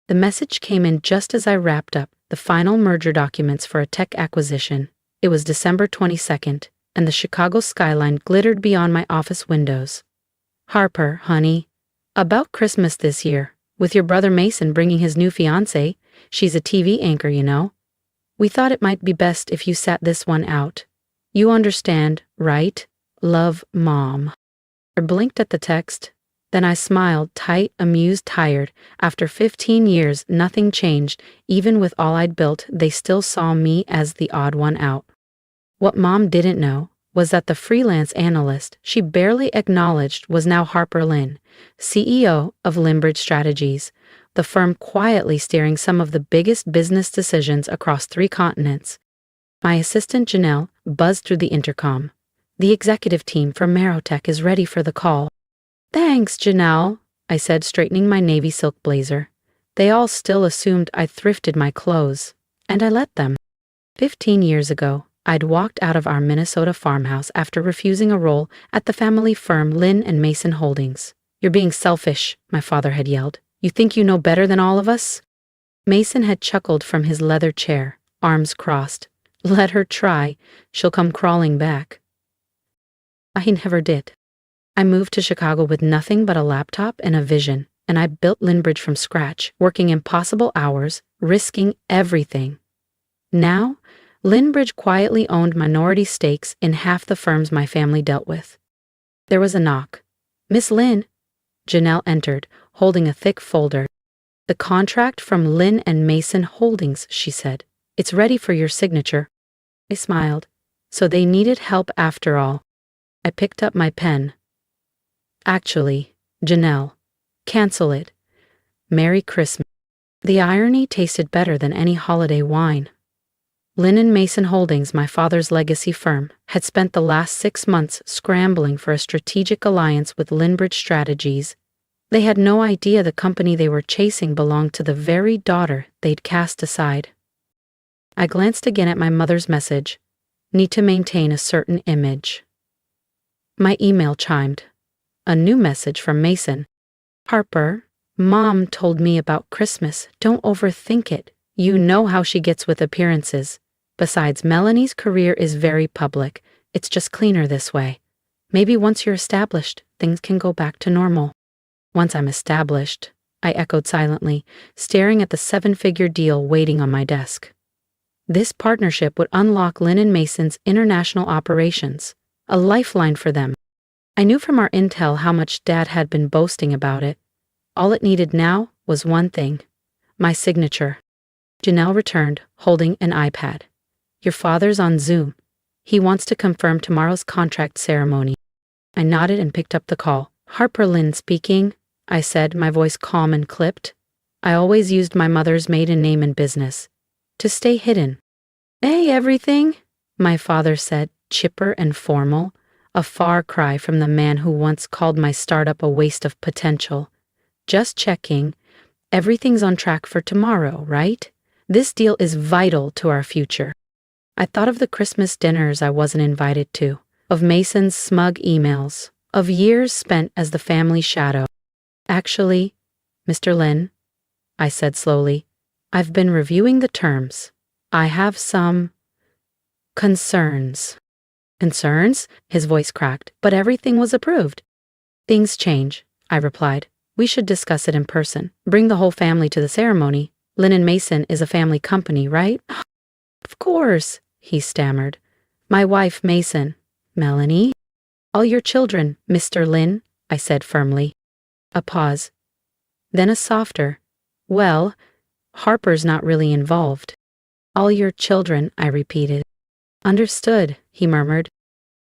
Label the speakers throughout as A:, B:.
A: The message came in just as I wrapped up the final merger documents for a tech acquisition. It was December 22nd, and the Chicago skyline glittered beyond my office windows. Harper, honey. About Christmas this year, with your brother Mason bringing his new fiancée. She's a TV anchor, you know. We thought it might be best if you sat this one out. You understand, right? Love, Mom. I blinked at the text. Then I smiled, tight, amused, tired. After 15 years, nothing changed. Even with all I'd built, they still saw me as the odd one out. What Mom didn't know was that the freelance analyst she barely acknowledged was now Harper Lin, CEO of Linbridge Strategies, the firm quietly steering some of the biggest business decisions across 3 continents. My assistant Janelle buzzed through the intercom. The executive team from Marotech is ready for the call. Thanks, Janelle, I said, straightening my navy silk blazer. They all still assumed I thrifted my clothes, and I let them. 15 years ago, I'd walked out of our Minnesota farmhouse after refusing a role at the family firm Lin and Mason Holdings. You're being selfish, my father had yelled. You think you know better than all of us? Mason had chuckled from his leather chair, arms crossed. Let her try. She'll come crawling back. I never did. I moved to Chicago with nothing but a laptop and a vision, and I built Linbridge from scratch, working impossible hours, risking everything. Now, Linbridge quietly owned minority stakes in half the firms my family dealt with. There was a knock. Miss Lin. Janelle entered, holding a thick folder. The contract from Lin and Mason Holdings, she said. It's ready for your signature. I smiled. So they needed help after all. I picked up my pen. Actually, Janelle, cancel it. Merry Christmas. The irony tasted better than any holiday wine. Lin and Mason Holdings, my father's legacy firm, had spent the last 6 months scrambling for a strategic alliance with Linbridge Strategies. They had no idea the company they were chasing belonged to the very daughter they'd cast aside. I glanced again at my mother's message. Need to maintain a certain image. My email chimed. A new message from Mason. Harper, Mom told me about Christmas. Don't overthink it. You know how she gets with appearances. Besides, Melanie's career is very public. It's just cleaner this way. Maybe once you're established, things can go back to normal. Once I'm established, I echoed silently, staring at the 7-figure deal waiting on my desk. This partnership would unlock Lin and Mason's international operations, a lifeline for them. I knew from our intel how much Dad had been boasting about it. All it needed now was one thing: my signature. Janelle returned, holding an iPad. Your father's on Zoom. He wants to confirm tomorrow's contract ceremony. I nodded and picked up the call. Harper Lin speaking, I said, my voice calm and clipped. I always used my mother's maiden name in business, to stay hidden. Hey, everything, my father said, chipper and formal, a far cry from the man who once called my startup a waste of potential. Just checking. Everything's on track for tomorrow, right? This deal is vital to our future. I thought of the Christmas dinners I wasn't invited to, of Mason's smug emails, of years spent as the family shadow. Actually, Mr. Lin, I said slowly, I've been reviewing the terms. I have some concerns. Concerns? His voice cracked, but everything was approved. Things change, I replied. We should discuss it in person. Bring the whole family to the ceremony. Lin and Mason is a family company, right? Of course, he stammered. My wife, Mason. Melanie? All your children, Mr. Lin, I said firmly. A pause. Then a softer, well, Harper's not really involved. All your children, I repeated. Understood, he murmured.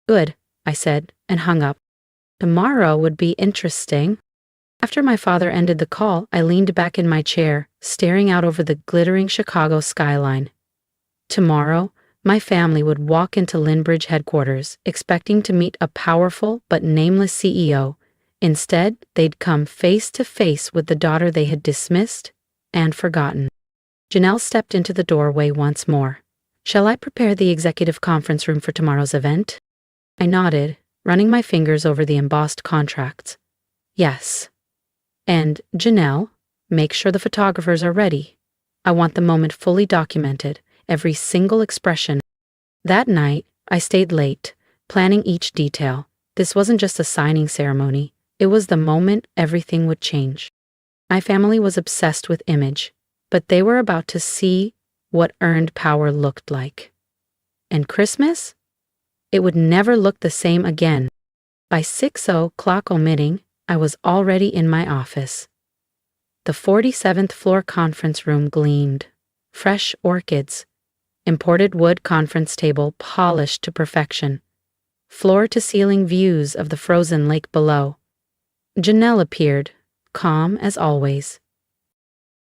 A: Good, I said, and hung up. Tomorrow would be interesting. After my father ended the call, I leaned back in my chair, staring out over the glittering Chicago skyline. Tomorrow, my family would walk into Linbridge headquarters, expecting to meet a powerful but nameless CEO. Instead, they'd come face to face with the daughter they had dismissed and forgotten. Janelle stepped into the doorway once more. Shall I prepare the executive conference room for tomorrow's event? I nodded, running my fingers over the embossed contracts. Yes. And, Janelle, Make sure the photographers are ready. I want the moment fully documented, every single expression. That night, I stayed late, planning each detail. This wasn't just a signing ceremony. It was the moment everything would change. My family was obsessed with image, but they were about to see what earned power looked like. And Christmas? It would never look the same again. By 6:00 omitting, I was already in my office. The 47th floor conference room gleamed. Fresh orchids. Imported wood conference table polished to perfection. Floor-to-ceiling views of the frozen lake below. Janelle appeared, calm as always.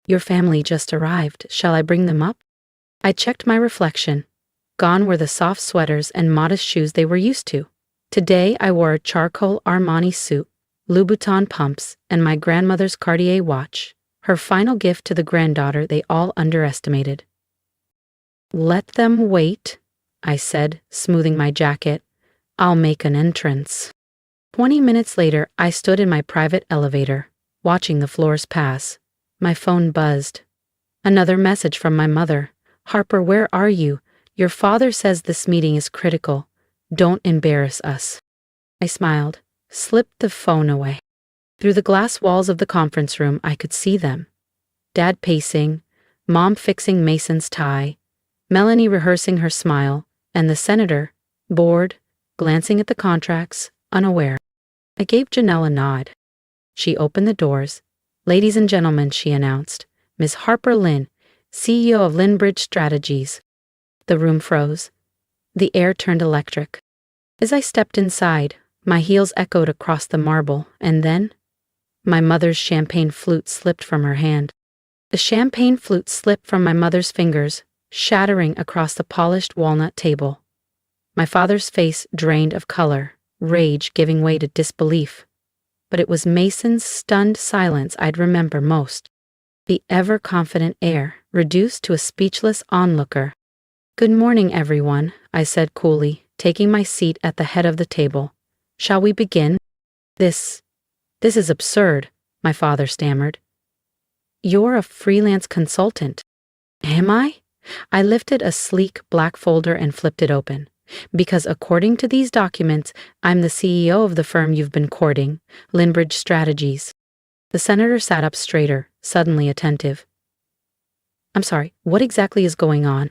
A: "Your family just arrived. Shall I bring them up?" I checked my reflection. Gone were the soft sweaters and modest shoes they were used to. Today I wore a charcoal Armani suit, Louboutin pumps, and my grandmother's Cartier watch, her final gift to the granddaughter they all underestimated. "Let them wait," I said, smoothing my jacket. "I'll make an entrance." 20 minutes later, I stood in my private elevator, watching the floors pass. My phone buzzed. Another message from my mother. "Harper, where are you? Your father says this meeting is critical. Don't embarrass us." I smiled, slipped the phone away. Through the glass walls of the conference room, I could see them. Dad pacing, Mom fixing Mason's tie, Melanie rehearsing her smile, and the senator, bored, glancing at the contracts, unaware. I gave Janelle a nod. She opened the doors. "Ladies and gentlemen," she announced, "Ms. Harper Lin, CEO of Linbridge Strategies." The room froze. The air turned electric. As I stepped inside, my heels echoed across the marble, and then my mother's champagne flute slipped from her hand. The champagne flute slipped from my mother's fingers, shattering across the polished walnut table. My father's face drained of color, rage giving way to disbelief. But it was Mason's stunned silence I'd remember most. The ever-confident air, reduced to a speechless onlooker. "Good morning, everyone," I said coolly, taking my seat at the head of the table. "Shall we begin?" This is absurd," my father stammered. "You're a freelance consultant." "Am I?" I lifted a sleek black folder and flipped it open. "Because according to these documents, I'm the CEO of the firm you've been courting, Linbridge Strategies." The senator sat up straighter, suddenly attentive. "I'm sorry, what exactly is going on?"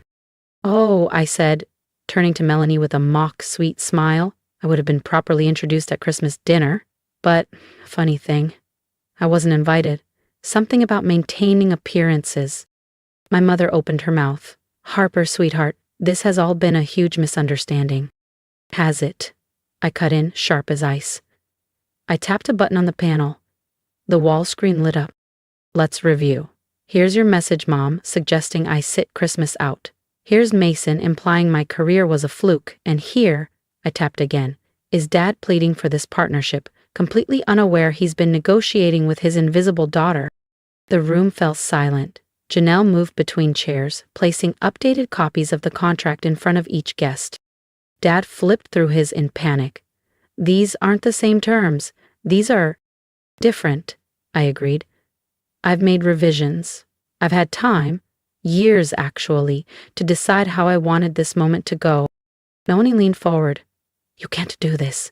A: "Oh," I said, turning to Melanie with a mock sweet smile. I would have been properly introduced at Christmas dinner, but, funny thing, I wasn't invited. Something about maintaining appearances. My mother opened her mouth. "Harper, sweetheart, this has all been a huge misunderstanding." "Has it?" I cut in, sharp as ice. I tapped a button on the panel. The wall screen lit up. "Let's review. Here's your message, Mom, suggesting I sit Christmas out. Here's Mason implying my career was a fluke, and here," I tapped again, "is Dad pleading for this partnership, completely unaware he's been negotiating with his invisible daughter." The room fell silent. Janelle moved between chairs, placing updated copies of the contract in front of each guest. Dad flipped through his in panic. "These aren't the same terms. These are different," I agreed. "I've made revisions. I've had time, years actually, to decide how I wanted this moment to go." Melanie leaned forward. "You can't do this.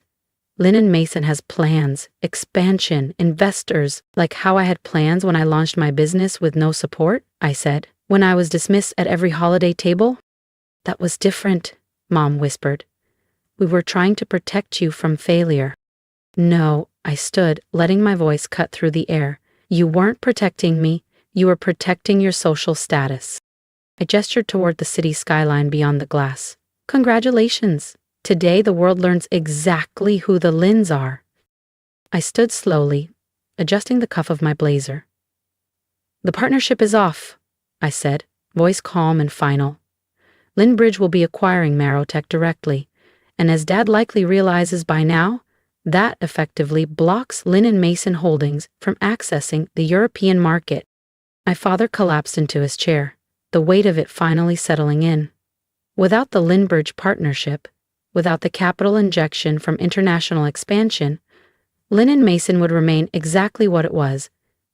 A: Lin and Mason has plans, expansion, investors, like how I had plans when I launched my business with no support," I said, "when I was dismissed at every holiday table." "That was different," Mom whispered. "We were trying to protect you from failure." "No," I stood, letting my voice cut through the air. "You weren't protecting me. You were protecting your social status." I gestured toward the city skyline beyond the glass. "Congratulations. Today the world learns exactly who the Lins are." I stood slowly, adjusting the cuff of my blazer. "The partnership is off," I said, voice calm and final. "Linbridge will be acquiring Marotech directly, and as Dad likely realizes by now, that effectively blocks Lin and Mason Holdings from accessing the European market." My father collapsed into his chair, the weight of it finally settling in. Without the Linbridge partnership, without the capital injection from international expansion, Lin and Mason would remain exactly what it was,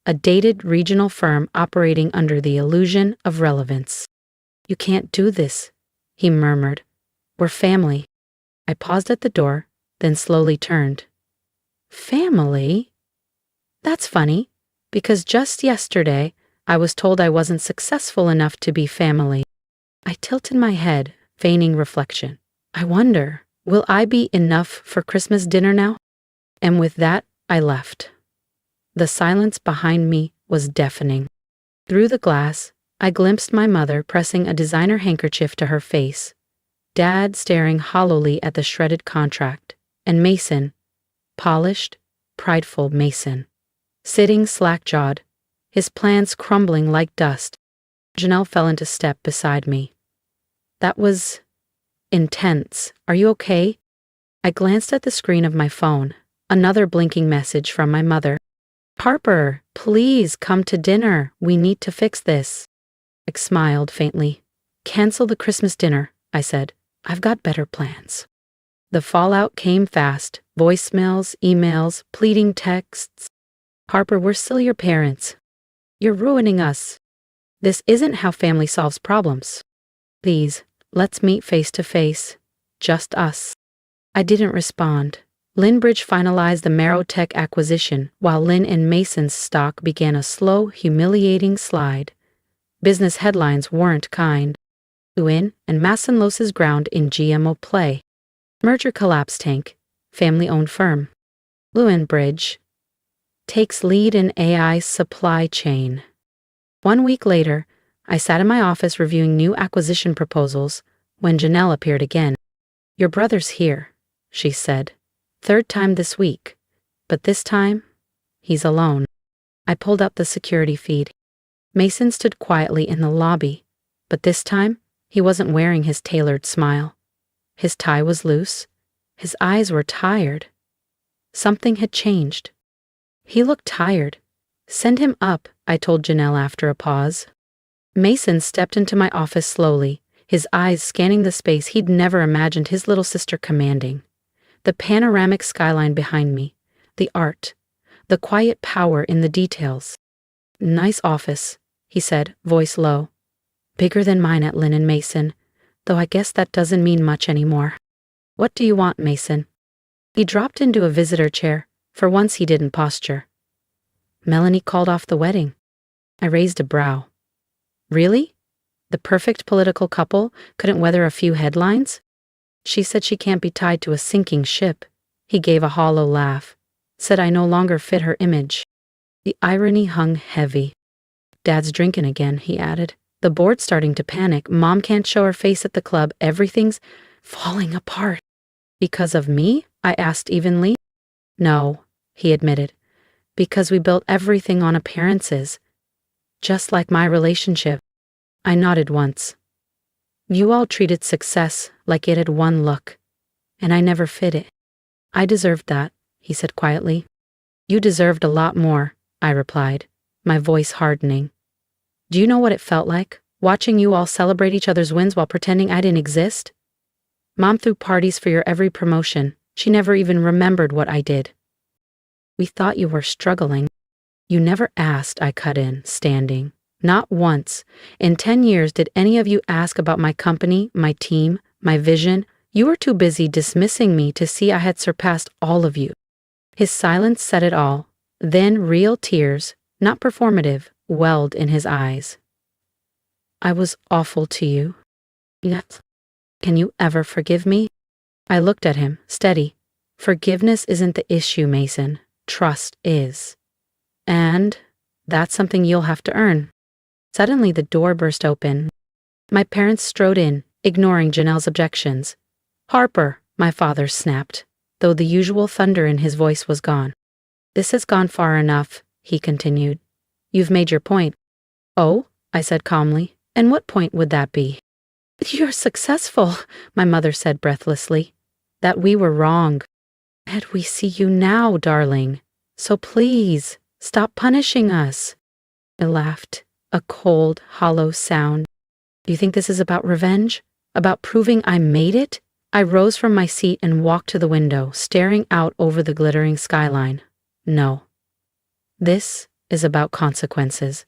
A: a dated regional firm operating under the illusion of relevance. "You can't do this," he murmured. "We're family." I paused at the door, then slowly turned. Family? That's funny, because just yesterday I was told I wasn't successful enough to be family. I tilted my head, feigning reflection. I wonder, will I be enough for Christmas dinner now? And with that, I left. The silence behind me was deafening. Through the glass, I glimpsed my mother pressing a designer handkerchief to her face, Dad staring hollowly at the shredded contract, and Mason, polished, prideful Mason, sitting slack-jawed, his plans crumbling like dust. Janelle fell into step beside me. That was intense. Are you okay? I glanced at the screen of my phone, another blinking message from my mother. Harper, please come to dinner. We need to fix this. I smiled faintly. Cancel the Christmas dinner, I said. I've got better plans. The fallout came fast. Voicemails, emails, pleading texts. Harper, we're still your parents. You're ruining us. This isn't how family solves problems. Please, let's meet face to face. Just us. I didn't respond. Linbridge finalized the Marrowtech acquisition, while Lin and Mason's stock began a slow, humiliating slide. Business headlines weren't kind. Lewin and Massenlos's ground in GMO play. Merger collapse tank. Family-owned firm. Linbridge takes lead in AI supply chain. 1 week later, I sat in my office reviewing new acquisition proposals when Janelle appeared again. Your brother's here, she said. Third time this week. But this time, he's alone. I pulled up the security feed. Mason stood quietly in the lobby, but this time, he wasn't wearing his tailored smile. His tie was loose. His eyes were tired. Something had changed. He looked tired. Send him up, I told Janelle after a pause. Mason stepped into my office slowly, his eyes scanning the space he'd never imagined his little sister commanding. The panoramic skyline behind me, the art, the quiet power in the details. Nice office, he said, voice low. Bigger than mine at Lin and Mason, though I guess that doesn't mean much anymore. What do you want, Mason? He dropped into a visitor chair. For once he didn't posture. Melanie called off the wedding. I raised a brow. Really? The perfect political couple couldn't weather a few headlines? She said she can't be tied to a sinking ship. He gave a hollow laugh. Said I no longer fit her image. The irony hung heavy. Dad's drinking again, he added. The board's starting to panic. Mom can't show her face at the club. Everything's falling apart. Because of me? I asked evenly. No, he admitted. Because we built everything on appearances. Just like my relationship. I nodded once. You all treated success like it had one look, and I never fit it. I deserved that, he said quietly. You deserved a lot more, I replied, my voice hardening. Do you know what it felt like, watching you all celebrate each other's wins while pretending I didn't exist? Mom threw parties for your every promotion. She never even remembered what I did. We thought you were struggling. You never asked, I cut in, standing. Not once. In 10 years did any of you ask about my company, my team, my vision? You were too busy dismissing me to see I had surpassed all of you. His silence said it all. Then real tears, not performative, welled in his eyes. I was awful to you. Yes. Can you ever forgive me? I looked at him, steady. Forgiveness isn't the issue, Mason. Trust is. And that's something you'll have to earn. Suddenly the door burst open. My parents strode in, ignoring Janelle's objections. Harper, my father snapped, though the usual thunder in his voice was gone. This has gone far enough, he continued. You've made your point. Oh, I said calmly, and what point would that be? You're successful, my mother said breathlessly. That we were wrong. Ed, we see you now, darling. So please, stop punishing us. I laughed, a cold, hollow sound. Do you think this is about revenge? About proving I made it? I rose from my seat and walked to the window, staring out over the glittering skyline. No. This is about consequences.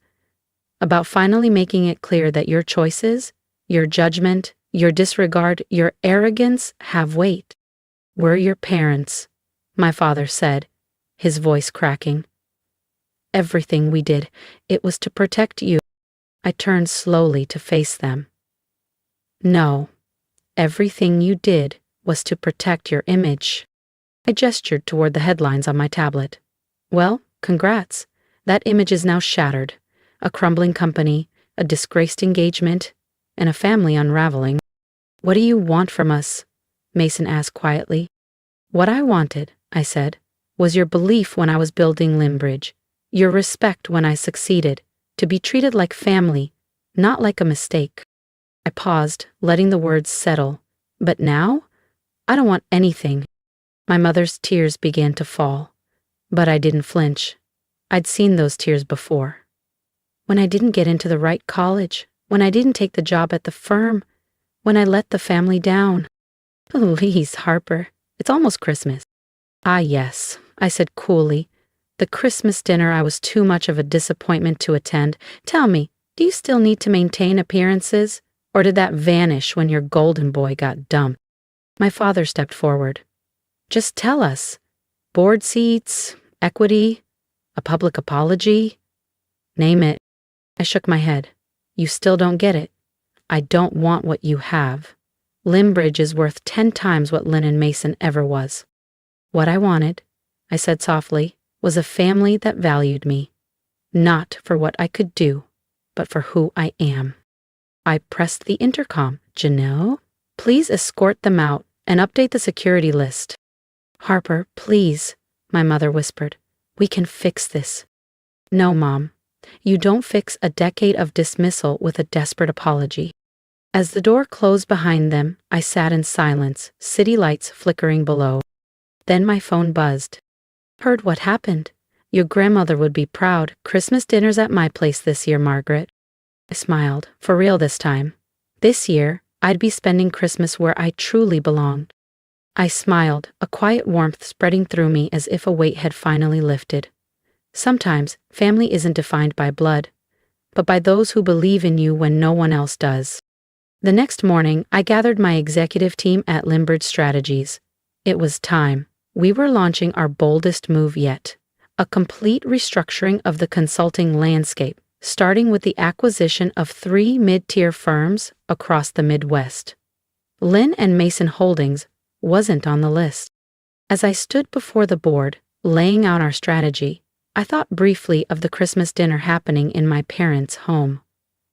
A: About finally making it clear that your choices, your judgment, your disregard, your arrogance have weight. We're your parents, my father said, his voice cracking. Everything we did, it was to protect you. I turned slowly to face them. No, everything you did was to protect your image. I gestured toward the headlines on my tablet. Well, congrats. That image is now shattered. A crumbling company, a disgraced engagement, and a family unraveling. What do you want from us? Mason asked quietly. What I wanted, I said, was your belief when I was building Linbridge, your respect when I succeeded, to be treated like family, not like a mistake. I paused, letting the words settle. But now? I don't want anything. My mother's tears began to fall. But I didn't flinch. I'd seen those tears before. When I didn't get into the right college, when I didn't take the job at the firm, when I let the family down. Please, Harper, it's almost Christmas. Ah, yes, I said coolly. The Christmas dinner I was too much of a disappointment to attend. Tell me, do you still need to maintain appearances? Or did that vanish when your golden boy got dumped? My father stepped forward. Just tell us. Board seats, equity, a public apology? Name it. I shook my head. You still don't get it. I don't want what you have. Linbridge is worth 10 times what Lin and Mason ever was. What I wanted, I said softly, was a family that valued me. Not for what I could do, but for who I am. I pressed the intercom. Janelle, please escort them out and update the security list. Harper, please, my mother whispered. We can fix this. No, Mom. You don't fix a decade of dismissal with a desperate apology. As the door closed behind them, I sat in silence, city lights flickering below. Then my phone buzzed. Heard what happened. Your grandmother would be proud. Christmas dinner's at my place this year, Margaret. I smiled, for real this time. This year, I'd be spending Christmas where I truly belonged. I smiled, a quiet warmth spreading through me as if a weight had finally lifted. Sometimes, family isn't defined by blood, but by those who believe in you when no one else does. The next morning, I gathered my executive team at Linbridge Strategies. It was time. We were launching our boldest move yet. A complete restructuring of the consulting landscape, starting with the acquisition of 3 mid-tier firms across the Midwest. Lin and Mason Holdings wasn't on the list. As I stood before the board, laying out our strategy, I thought briefly of the Christmas dinner happening in my parents' home.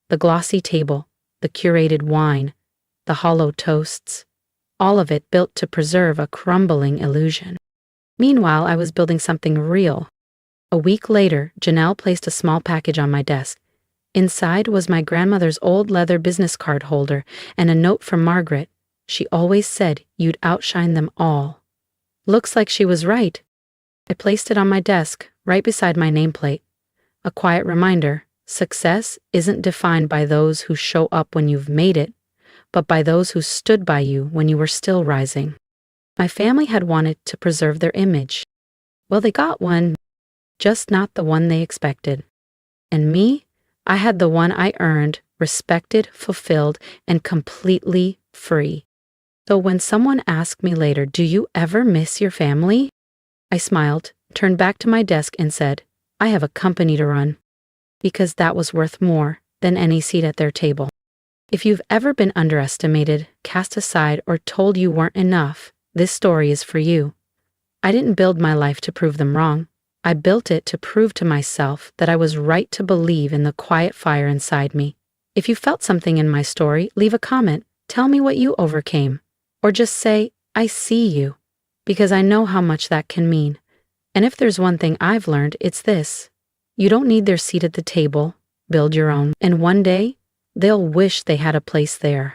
A: The glossy table, the curated wine, the hollow toasts, all of it built to preserve a crumbling illusion. Meanwhile, I was building something real. A week later, Janelle placed a small package on my desk. Inside was my grandmother's old leather business card holder and a note from Margaret. She always said you'd outshine them all. Looks like she was right. I placed it on my desk, right beside my nameplate. A quiet reminder, success isn't defined by those who show up when you've made it, but by those who stood by you when you were still rising. My family had wanted to preserve their image. Well, they got one, just not the one they expected. And me, I had the one I earned, respected, fulfilled, and completely free. So when someone asked me later, do you ever miss your family? I smiled, turned back to my desk and said, I have a company to run. Because that was worth more than any seat at their table. If you've ever been underestimated, cast aside, or told you weren't enough, this story is for you. I didn't build my life to prove them wrong. I built it to prove to myself that I was right to believe in the quiet fire inside me. If you felt something in my story, leave a comment. Tell me what you overcame. Or just say, I see you. Because I know how much that can mean. And if there's one thing I've learned, it's this. You don't need their seat at the table. Build your own. And one day, they'll wish they had a place there.